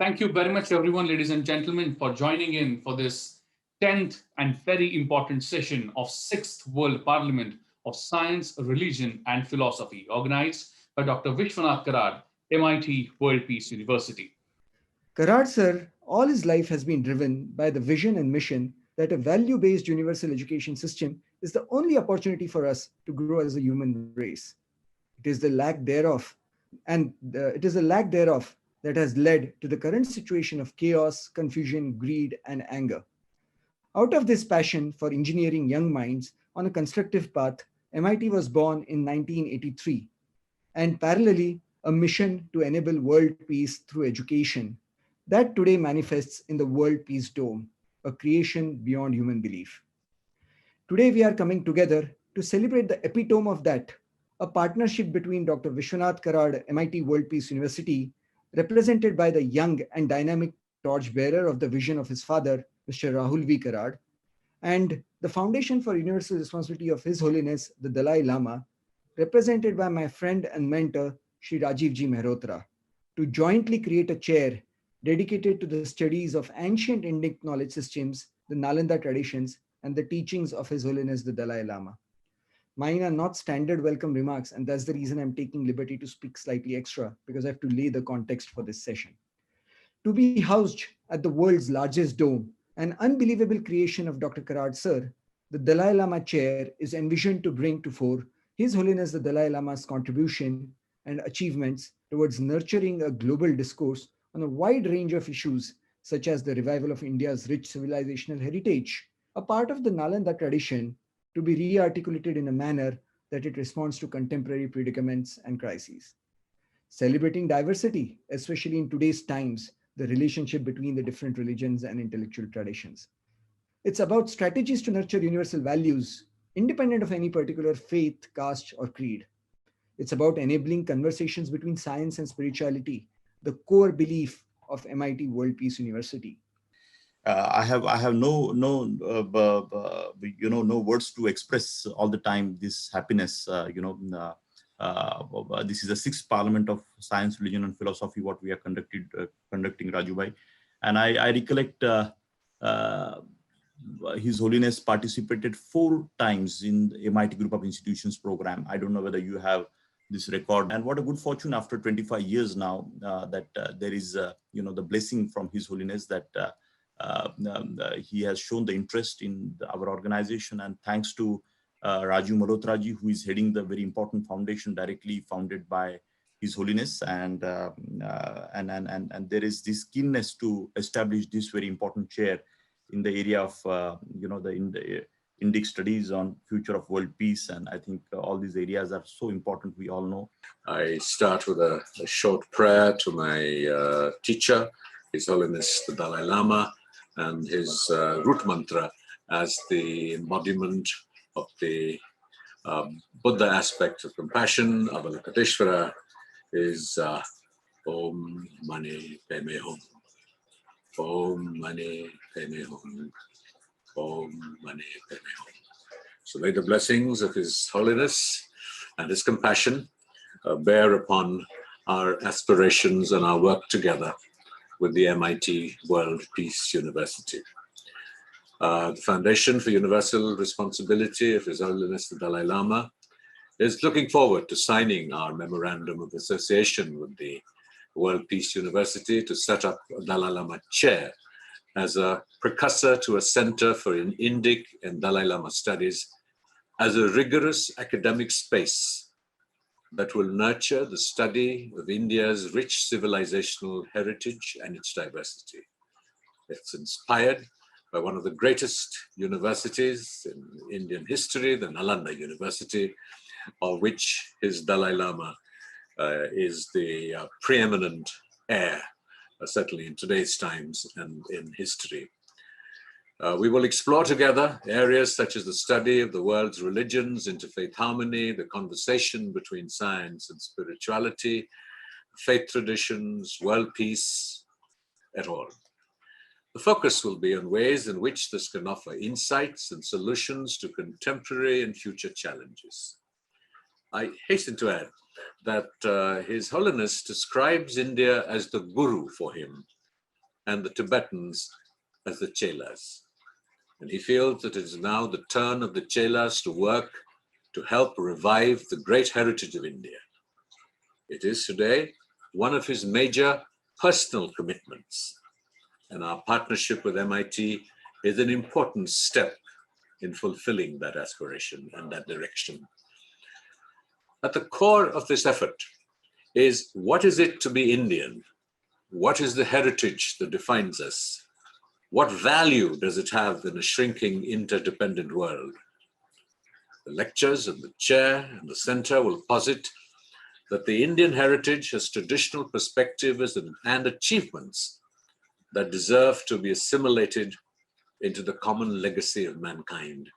Thank you very much, everyone, ladies and gentlemen, for joining in for this 10th and very important session of 6th World Parliament of Science, Religion and Philosophy, organized by Dr. Vishwanath Karad, MIT World Peace University. Karad sir, all his life has been driven by the vision and mission that a value based universal education system is the only opportunity for us to grow as a human race. It is the lack thereof, it is the lack thereof that has led to the current situation of chaos, confusion, greed, and anger. Out of this passion for engineering young minds on a constructive path, MIT was born in 1983, and parallelly, a mission to enable world peace through education that today manifests in the World Peace Dome, a creation beyond human belief. Today, we are coming together to celebrate the epitome of that, a partnership between Dr. Vishwanath Karad, MIT World Peace University, represented by the young and dynamic torchbearer of the vision of his father, Mr. Rahul V. Karad, and the Foundation for Universal Responsibility of His Holiness the Dalai Lama, represented by my friend and mentor, Shri Rajiv Mehrotra, to jointly create a chair dedicated to the studies of ancient Indic knowledge systems, the Nalanda traditions, and the teachings of His Holiness the Dalai Lama. Mine are not standard welcome remarks, and that's the reason I'm taking liberty to speak slightly extra, because I have to lay the context for this session. To be housed at the world's largest dome, an unbelievable creation of Dr. Karad Sir, the Dalai Lama chair is envisioned to bring to fore His Holiness the Dalai Lama's contribution and achievements towards nurturing a global discourse on a wide range of issues, such as the revival of India's rich civilizational heritage, a part of the Nalanda tradition, to be re-articulated in a manner that it responds to contemporary predicaments and crises. Celebrating diversity, especially in today's times, the relationship between the different religions and intellectual traditions. It's about strategies to nurture universal values, independent of any particular faith, caste, or creed. It's about enabling conversations between science and spirituality, the core belief of MIT World Peace University. I have no words to express all the time this happiness. This is the sixth Parliament of Science, Religion, and Philosophy what we are conducting, Raju. And I recollect His Holiness participated 4 times in the MIT Group of Institutions program. I don't know whether you have this record, and what a good fortune after 25 years now that there is the blessing from His Holiness that he has shown the interest in our organization, and thanks to Rajiv Mehrotra ji, who is heading the very important foundation directly founded by His Holiness, and there is this keenness to establish this very important chair in the area of the Indic studies on future of world peace, and I think all these areas are so important. We all know. I start with a short prayer to my teacher, His Holiness the Dalai Lama, and his root mantra as the embodiment of the Buddha aspect of compassion, Avalokiteshvara, is Om Mani Padme Hum. Om Mani Padme Hum. Om Mani Padme Hum. So may the blessings of His Holiness and His compassion bear upon our aspirations and our work together with the MIT World Peace University. The Foundation for Universal Responsibility of His Holiness the Dalai Lama is looking forward to signing our Memorandum of Association with the World Peace University to set up a Dalai Lama chair as a precursor to a center for Indic and Dalai Lama studies as a rigorous academic space that will nurture the study of India's rich civilizational heritage and its diversity. It's inspired by one of the greatest universities in Indian history, the Nalanda University, of which His Dalai Lama is the preeminent heir, certainly in today's times and in history. We will explore together areas such as the study of the world's religions, interfaith harmony, the conversation between science and spirituality, faith traditions, world peace, et al. The focus will be on ways in which this can offer insights and solutions to contemporary and future challenges. I hasten to add that His Holiness describes India as the guru for him and the Tibetans as the Chelas. And he feels that it is now the turn of the Chelas to work to help revive the great heritage of India. It is today one of his major personal commitments, and our partnership with MIT is an important step in fulfilling that aspiration and that direction. At the core of this effort is, what is it to be Indian? What is the heritage that defines us? What value does it have in a shrinking, interdependent world? The lectures and the chair and the center will posit that the Indian heritage has traditional perspectives and achievements that deserve to be assimilated into the common legacy of mankind,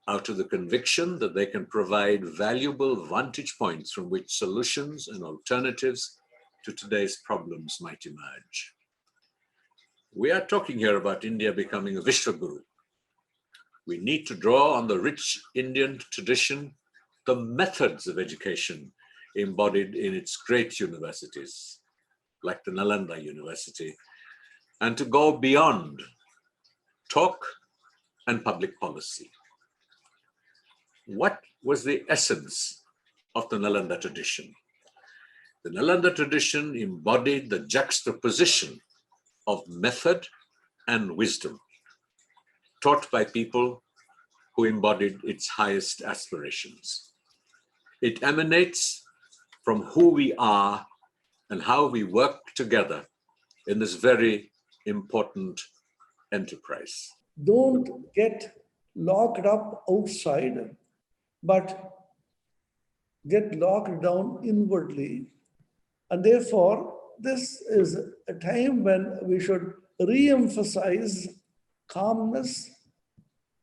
out of the conviction that they can provide valuable vantage points from which solutions and alternatives to today's problems might emerge. We are talking here about India becoming a Vishwaguru. We need to draw on the rich Indian tradition, the methods of education embodied in its great universities, like the Nalanda University, and to go beyond talk and public policy. What was the essence of the Nalanda tradition? The Nalanda tradition embodied the juxtaposition of method and wisdom, taught by people who embodied its highest aspirations. It emanates from who we are and how we work together in this very important enterprise. Don't get locked up outside, but get locked down inwardly. And therefore, this is a time when we should re-emphasize calmness.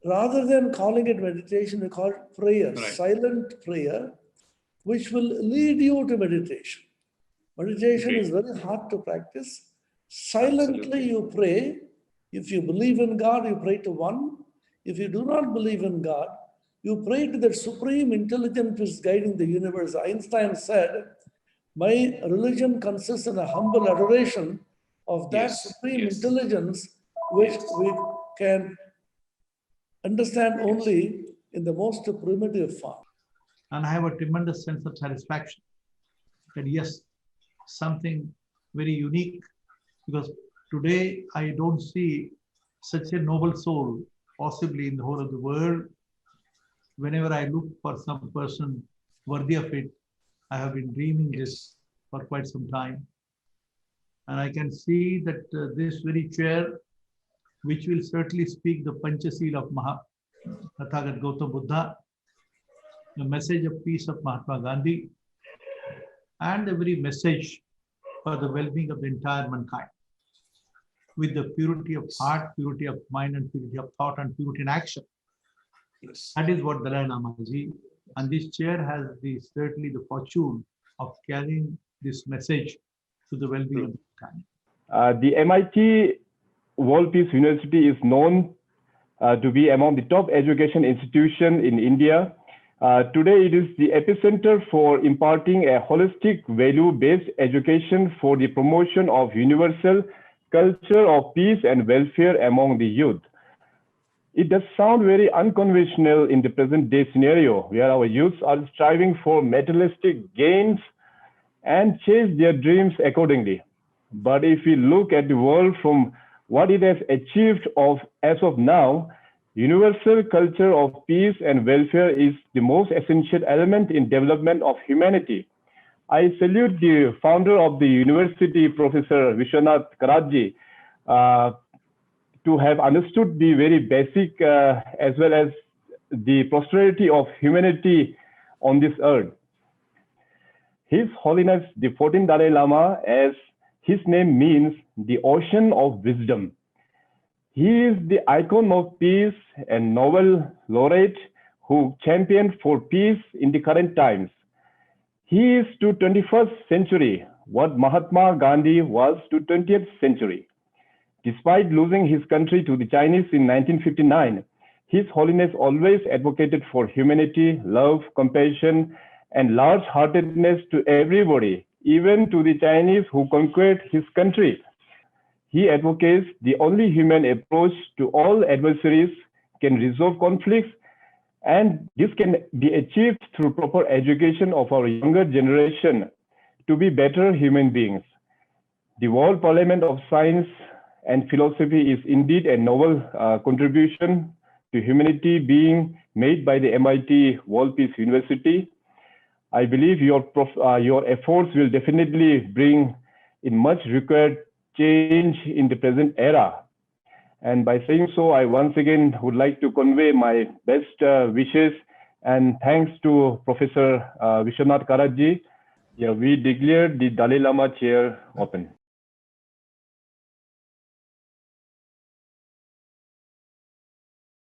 Rather than calling it meditation, we call it prayer, Right. Silent prayer, which will lead you to meditation. Meditation is very hard to practice. Silently Absolutely. you pray. If you believe in God, you pray to one. If you do not believe in God, you pray to the supreme intelligence which is guiding the universe. Einstein said, my religion consists in a humble adoration of that supreme intelligence, which we can understand only in the most primitive form. And I have a tremendous sense of satisfaction that yes, something very unique, because today I don't see such a noble soul possibly in the whole of the world. Whenever I look for some person worthy of it, I have been dreaming this for quite some time. And I can see that this very chair, which will certainly speak the Panchasil of Tathagat Gautam Buddha, the message of peace of Mahatma Gandhi, and the very message for the well-being of the entire mankind, with the purity of heart, purity of mind, and purity of thought, and purity in action. Yes. That is what Dalai Lama ji, and this chair has certainly the fortune of carrying this message to the well-being of mankind. The MIT World Peace University is known to be among the top education institutions in India. Today, it is the epicenter for imparting a holistic, value-based education for the promotion of universal culture of peace and welfare among the youth. It does sound very unconventional in the present day scenario, where our youths are striving for materialistic gains and chase their dreams accordingly. But if we look at the world from what it has achieved as of now, universal culture of peace and welfare is the most essential element in development of humanity. I salute the founder of the university, Professor Vishwanath Karatji, to have understood the very basic as well as the prosperity of humanity on this earth. His Holiness, the 14th Dalai Lama, as his name means, the ocean of wisdom. He is the icon of peace and Nobel laureate who championed for peace in the current times. He is to 21st century what Mahatma Gandhi was to 20th century. Despite losing his country to the Chinese in 1959, His Holiness always advocated for humanity, love, compassion, and large-heartedness to everybody, even to the Chinese who conquered his country. He advocates the only human approach to all adversaries can resolve conflicts, and this can be achieved through proper education of our younger generation to be better human beings. The World Parliament of Science and Philosophy is indeed a noble contribution to humanity being made by the MIT World Peace University. I believe your efforts will definitely bring in much required change in the present era. And by saying so, I once again would like to convey my best wishes and thanks to Professor Vishwanath Karatji. Yeah, we declared the Dalai Lama chair open.